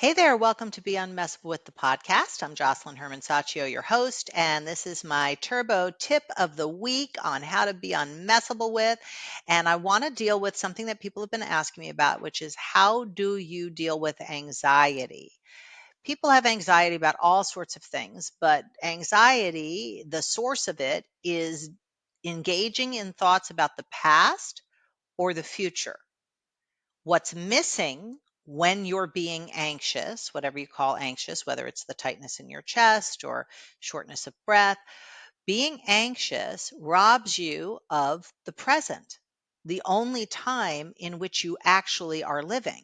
Hey there, welcome to Be Unmessable with the podcast. I'm Josselyne Herman-Saccio, your host, and this is my turbo tip of the week on how to be unmessable with. And I want to deal with something that people have been asking me about, which is how do you deal with anxiety? People have anxiety about all sorts of things, but anxiety, the source of it is engaging in thoughts about the past or the future. What's missing when you're being anxious, whatever you call anxious, whether it's the tightness in your chest or shortness of breath, being anxious robs you of the present, the only time in which you actually are living.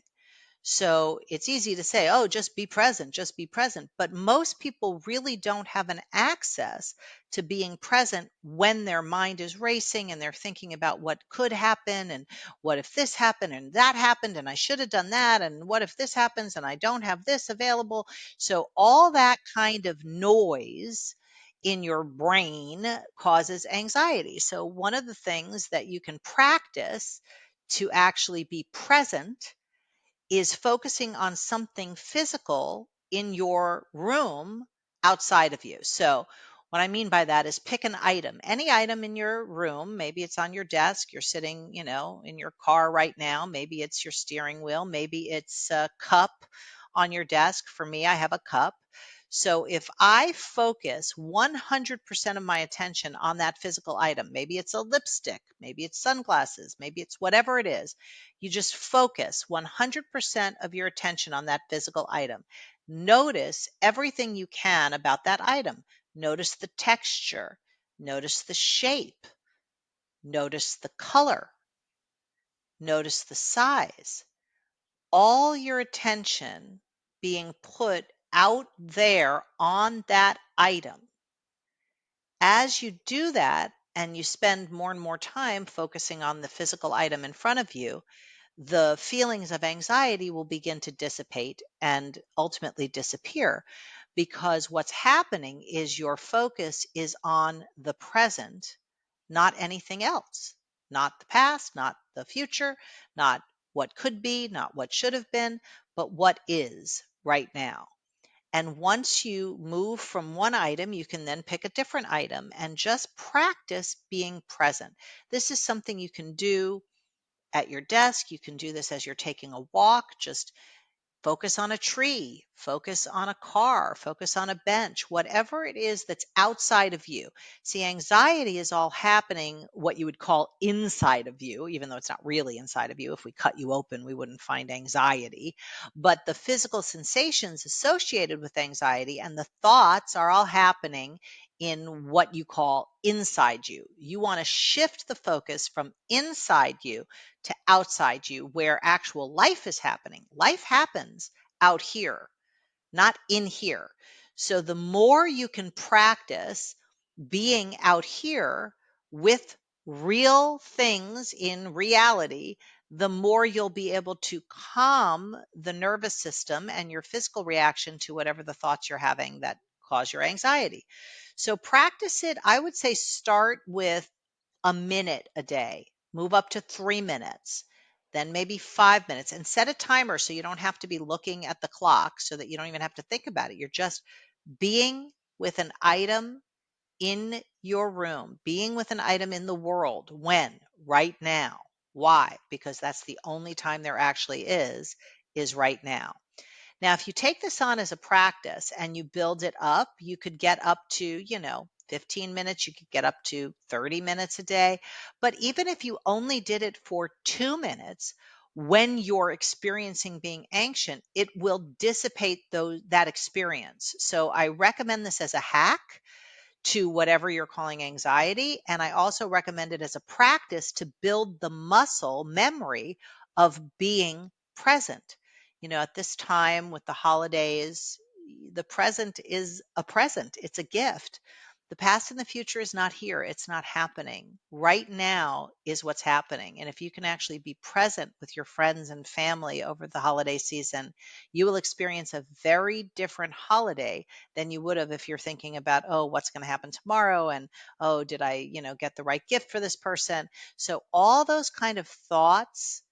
So it's easy to say, oh, just be present, just be present. But most people really don't have an access to being present when their mind is racing and they're thinking about what could happen and what if this happened and that happened and I should have done that and what if this happens and I don't have this available. So all that kind of noise in your brain causes anxiety. So one of the things that you can practice to actually be present is focusing on something physical in your room outside of you. So, what I mean by that is pick an item, any item in your room. Maybe it's on your desk, you're sitting, in your car right now. Maybe it's your steering wheel. Maybe it's a cup on your desk. For me, I have a cup. So if I focus 100% of my attention on that physical item, maybe it's a lipstick, maybe it's sunglasses, maybe it's whatever it is, you just focus 100% of your attention on that physical item. Notice everything you can about that item. Notice the texture, notice the shape, notice the color, notice the size. All your attention being put out there on that item. As you do that, and you spend more and more time focusing on the physical item in front of you, the feelings of anxiety will begin to dissipate and ultimately disappear, because what's happening is your focus is on the present, not anything else, not the past, not the future, not what could be, not what should have been, but what is right now. And once you move from one item, you can then pick a different item and just practice being present. This is something you can do at your desk. You can do this as you're taking a walk. Just focus on a tree, focus on a car, focus on a bench, whatever it is that's outside of you. See, anxiety is all happening what you would call inside of you, even though it's not really inside of you. If we cut you open, we wouldn't find anxiety. But the physical sensations associated with anxiety and the thoughts are all happening in what you call inside you. You want to shift the focus from inside you to outside you, where actual life is happening. Life happens out here, not in here. So the more you can practice being out here with real things in reality, the more you'll be able to calm the nervous system and your physical reaction to whatever the thoughts you're having that cause your anxiety. So practice it. I would say start with a minute a day, move up to 3 minutes, then maybe 5 minutes, and set a timer so you don't have to be looking at the clock, so that you don't even have to think about it. You're just being with an item in your room, being with an item in the world. When? Right now. Why? Because that's the only time there actually is right now. Now, if you take this on as a practice and you build it up, you could get up to, 15 minutes, you could get up to 30 minutes a day. But even if you only did it for 2 minutes, when you're experiencing being anxious, it will dissipate that experience. So I recommend this as a hack to whatever you're calling anxiety. And I also recommend it as a practice to build the muscle memory of being present. At this time with the holidays, the present is a present, it's a gift. The past and the future is not here. It's not happening. Right now is what's happening. And if you can actually be present with your friends and family over the holiday season, you will experience a very different holiday than you would have if you're thinking about, oh, what's going to happen tomorrow? And, oh, did I, get the right gift for this person? So all those kind of thoughts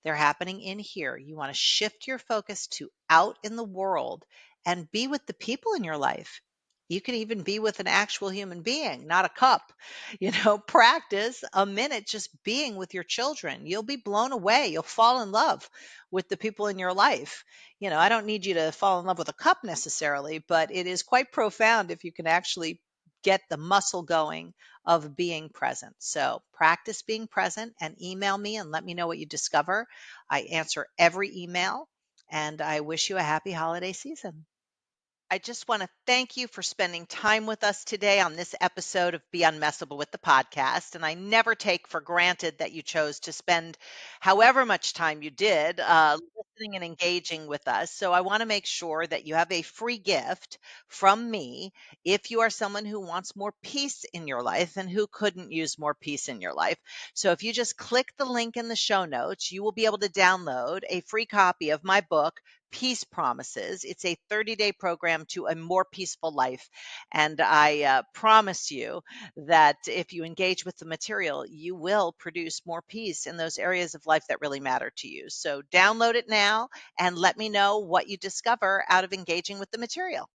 They're happening in here. You want to shift your focus to out in the world and be with the people in your life. You could even be with an actual human being, not a cup. Practice a minute just being with your children. You'll be blown away. You'll fall in love with the people in your life. I don't need you to fall in love with a cup necessarily, but it is quite profound if you can actually get the muscle going of being present. So practice being present and email me and let me know what you discover. I answer every email, and I wish you a happy holiday season. I just want to thank you for spending time with us today on this episode of Be Unmessable with the podcast. And I never take for granted that you chose to spend however much time you did listening and engaging with us. So I want to make sure that you have a free gift from me if you are someone who wants more peace in your life and who couldn't use more peace in your life. So if you just click the link in the show notes, you will be able to download a free copy of my book, Peace Promises. It's a 30-day program to a more peaceful life. And I promise you that if you engage with the material, you will produce more peace in those areas of life that really matter to you. So download it now and let me know what you discover out of engaging with the material.